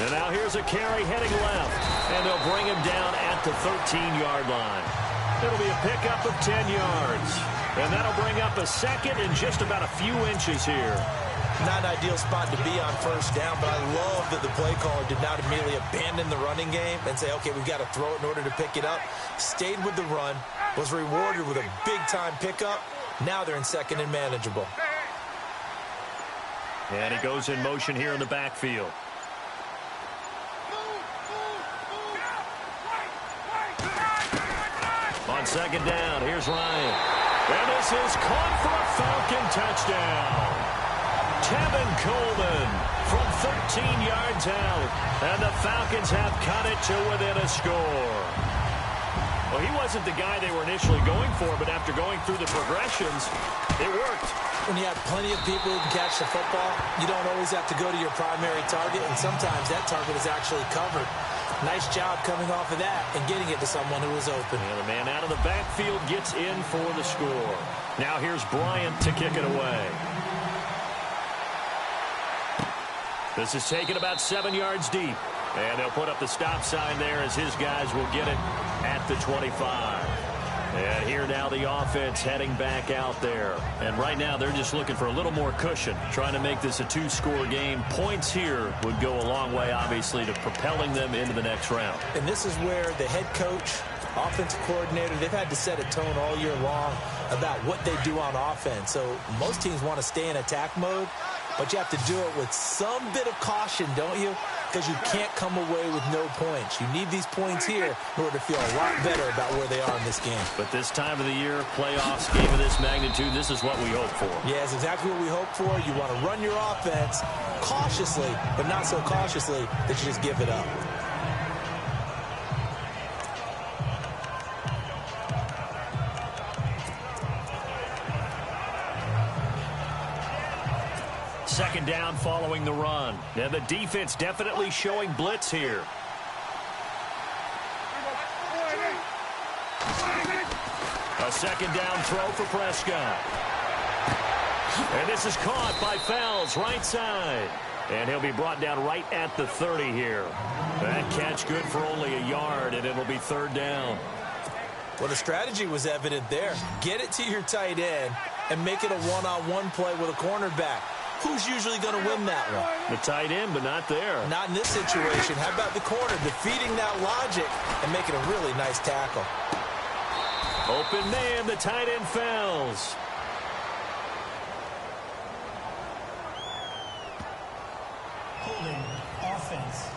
[SPEAKER 2] And now here's a carry heading left. And they'll bring him down at the 13-yard line. It'll be a pickup of 10 yards. And that'll bring up a 2nd and just about a few inches here.
[SPEAKER 3] Not an ideal spot to be on 1st down, but I love that the play caller did not immediately abandon the running game and say, okay, we've got to throw it in order to pick it up. Stayed with the run, was rewarded with a big-time pickup. Now they're in 2nd and manageable.
[SPEAKER 2] And he goes in motion here in the backfield. On second down. Here's Ryan. And this is caught for a Falcon touchdown. Tevin Coleman from 13 yards out. And the Falcons have cut it to within a score. Well, he wasn't the guy they were initially going for, but after going through the progressions, it worked.
[SPEAKER 3] When you have plenty of people who can catch the football, you don't always have to go to your primary target, and sometimes that target is actually covered. Nice job coming off of that and getting it to someone who was open.
[SPEAKER 2] And the man out of the backfield gets in for the score. Now here's Bryant to kick it away. This is taken about 7 yards deep. And they'll put up the stop sign there as his guys will get it at the 25. And here now the offense heading back out there. And right now they're just looking for a little more cushion, trying to make this a two-score game. Points here would go a long way, obviously, to propelling them into the next round.
[SPEAKER 3] And this is where the head coach, offensive coordinator, they've had to set a tone all year long about what they do on offense. So most teams want to stay in attack mode, but you have to do it with some bit of caution, don't you? Because you can't come away with no points. You need these points here in order to feel a lot better about where they are in this game.
[SPEAKER 2] But this time of the year, playoffs, game of this magnitude, this is what we hope for.
[SPEAKER 3] Yeah, it's exactly what we hope for. You want to run your offense cautiously, but not so cautiously that you just give it up.
[SPEAKER 2] Second down following the run. And the defense definitely showing blitz here. A second down throw for Prescott. And this is caught by Fells, right side. And he'll be brought down right at the 30 here. That catch good for only a yard, and it'll be third down.
[SPEAKER 3] Well, the strategy was evident there. Get it to your tight end and make it a one-on-one play with a cornerback. Who's usually going to win that one?
[SPEAKER 2] The tight end, but not there.
[SPEAKER 3] Not in this situation. How about the corner defeating that logic and making a really nice tackle?
[SPEAKER 2] Open man, the tight end Fells.
[SPEAKER 5] Holding offense.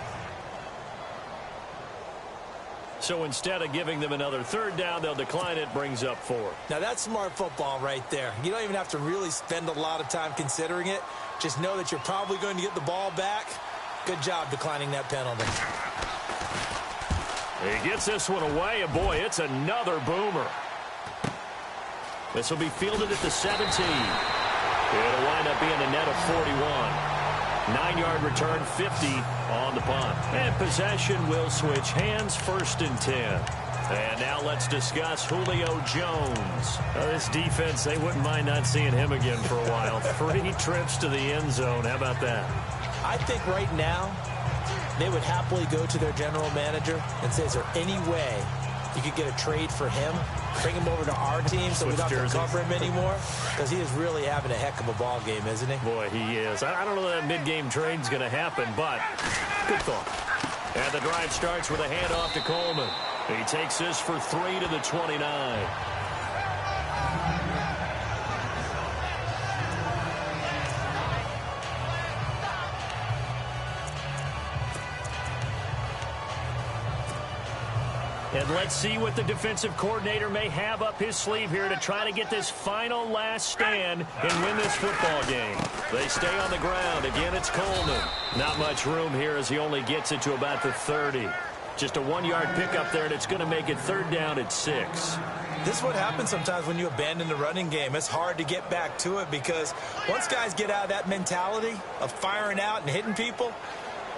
[SPEAKER 2] So instead of giving them another third down, they'll decline it, brings up 4.
[SPEAKER 3] Now that's smart football right there. You don't even have to really spend a lot of time considering it. Just know that you're probably going to get the ball back. Good job declining that penalty.
[SPEAKER 2] He gets this one away, and boy, it's another boomer. This will be fielded at the 17. It'll wind up being a net of 41. 9-yard return, 50 on the punt. And possession will switch hands, 1st and 10. And now let's discuss Julio Jones. This defense, they wouldn't mind not seeing him again for a while. 3 trips to the end zone. How about that?
[SPEAKER 3] I think right now they would happily go to their general manager and say, is there any way you could get a trade for him, bring him over to our team so we don't have to cover him anymore? Because he is really having a heck of a ball game, isn't he?
[SPEAKER 2] Boy, he is. I don't know that mid-game trade's going to happen, but good thought. And the drive starts with a handoff to Coleman. He takes this for 3 to the 29. And let's see what the defensive coordinator may have up his sleeve here to try to get this final last stand and win this football game. They stay on the ground. Again, it's Coleman. Not much room here as he only gets it to about the 30. Just a 1-yard pickup there, and it's going to make it third down at 6.
[SPEAKER 3] This is what happens sometimes when you abandon the running game. It's hard to get back to it because once guys get out of that mentality of firing out and hitting people,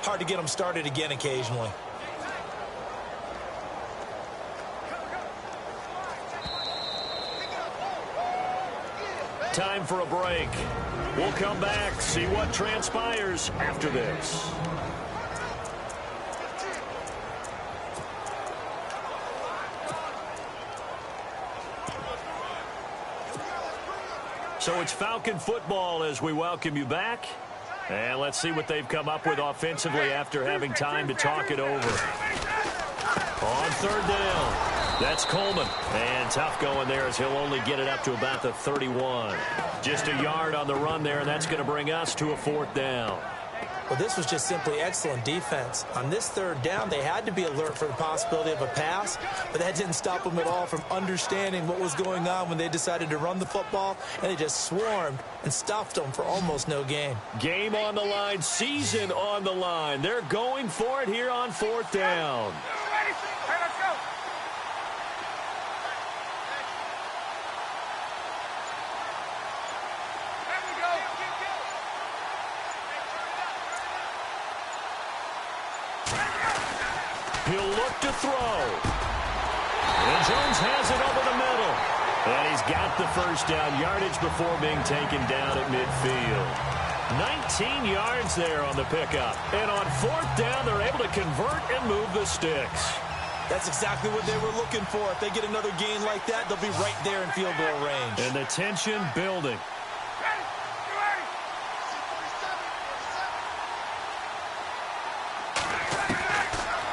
[SPEAKER 3] hard to get them started again occasionally.
[SPEAKER 2] Time for a break. We'll come back, see what transpires after this. So it's Falcon football as we welcome you back. And let's see what they've come up with offensively after having time to talk it over. On third down. That's Coleman. And tough going there as he'll only get it up to about the 31. Just a yard on the run there, and that's going to bring us to a 4th down.
[SPEAKER 3] Well, this was just simply excellent defense. On this third down, they had to be alert for the possibility of a pass, but that didn't stop them at all from understanding what was going on when they decided to run the football, and they just swarmed and stuffed them for almost no gain.
[SPEAKER 2] Game on the line, season on the line. They're going for it here on fourth down. He'll look to throw. And Jones has it over the middle. And he's got the first down yardage before being taken down at midfield. 19 yards there on the pickup. And on fourth down, they're able to convert and move the sticks.
[SPEAKER 3] That's exactly what they were looking for. If they get another gain like that, they'll be right there in field goal range.
[SPEAKER 2] And the tension building.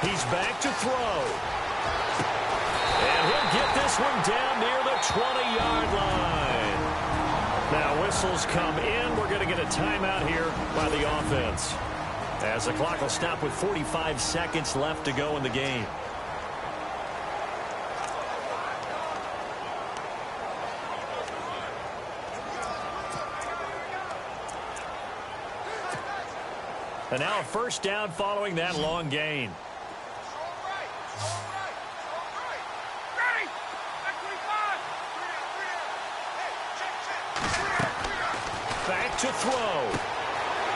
[SPEAKER 2] He's back to throw. And he'll get this one down near the 20-yard line. Now whistles come in. We're going to get a timeout here by the offense, as the clock will stop with 45 seconds left to go in the game. And now a first down following that long gain. Back to throw.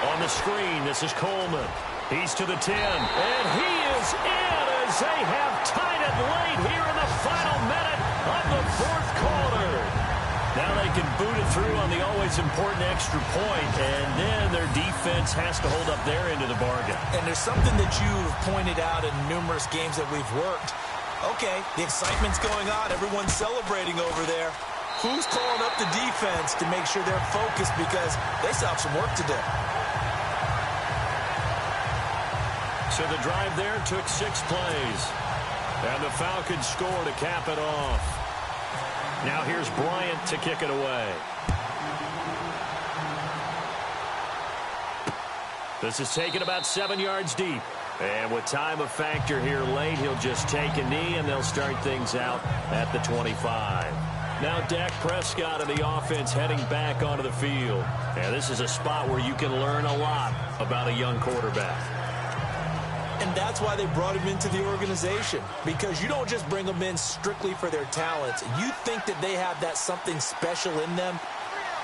[SPEAKER 2] On the screen, this is Coleman. He's to the 10. And he is in as they have tied it late here in the final minute of the fourth quarter. Now they can boot it through on the always important extra point, and then their defense has to hold up their end of the bargain.
[SPEAKER 3] And there's something that you've pointed out in numerous games that we've worked. Okay, the excitement's going on. Everyone's celebrating over there. Who's calling up the defense to make sure they're focused, because they still have some work to do?
[SPEAKER 2] So the drive there took 6 plays. And the Falcons score to cap it off. Now here's Bryant to kick it away. This is taken about 7 yards deep. And with time of factor here late, he'll just take a knee, and they'll start things out at the 25. Now Dak Prescott and the offense heading back onto the field. And this is a spot where you can learn a lot about a young quarterback.
[SPEAKER 3] And that's why they brought him into the organization, because you don't just bring them in strictly for their talents. You think that they have that something special in them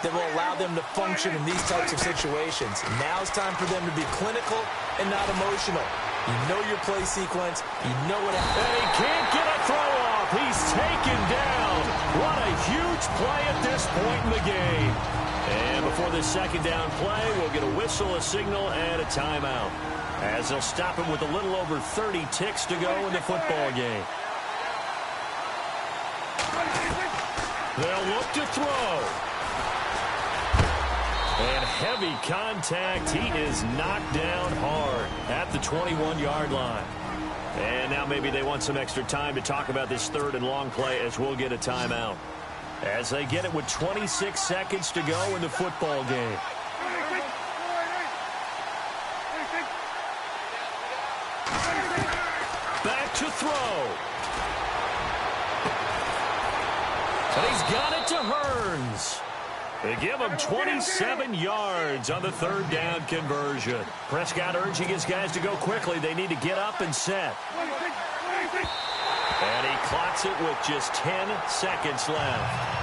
[SPEAKER 3] that will allow them to function in these types of situations. Now it's time for them to be clinical and not emotional. You know your play sequence. You know what happens.
[SPEAKER 2] And he can't get a throw off. He's taken down. What a huge play at this point in the game. And before the second down play, we'll get a whistle, a signal, and a timeout, as they'll stop him with a little over 30 ticks to go in the football game. They'll look to throw. And heavy contact. He is knocked down hard at the 21-yard line. And now maybe they want some extra time to talk about this third and long play, as we'll get a timeout, as they get it with 26 seconds to go in the football game. Back to throw. And he's got it to Hearns. They give him 27 yards on the third down conversion. Prescott urging his guys to go quickly. They need to get up and set. And he clocks it with just 10 seconds left.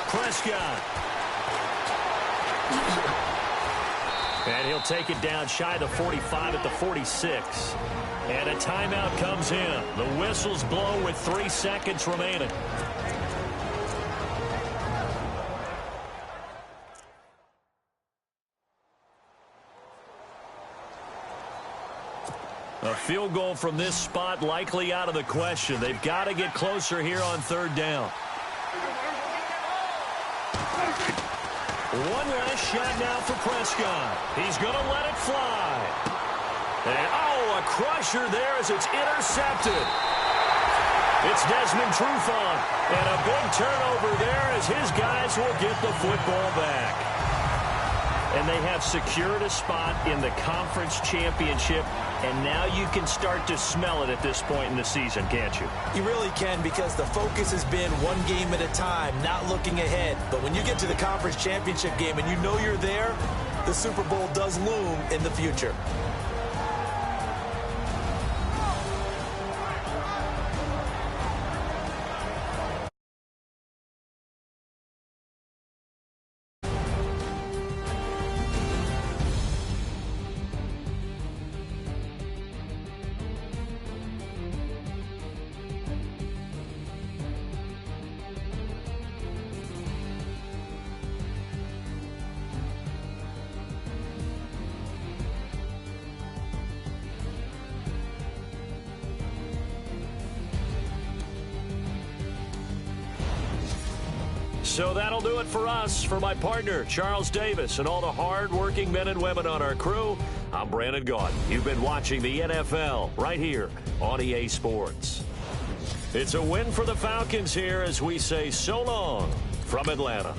[SPEAKER 2] Prescott. And he'll take it down shy of the 45 at the 46. And a timeout comes in. The whistles blow with 3 seconds remaining. A field goal from this spot likely out of the question. They've got to get closer here on third down. One last shot now for Prescott. He's going to let it fly. And, oh, a crusher there as it's intercepted. It's Desmond Trufant. And a big turnover there as his guys will get the football back. And they have secured a spot in the conference championship. And now you can start to smell it at this point in the season, can't you?
[SPEAKER 3] You really can, because the focus has been one game at a time, not looking ahead. But when you get to the conference championship game and you know you're there, the Super Bowl does loom in the future.
[SPEAKER 2] So that'll do it for us. For my partner, Charles Davis, and all the hard-working men and women on our crew, I'm Brandon Gaudin. You've been watching the NFL right here on EA Sports. It's a win for the Falcons here as we say so long from Atlanta.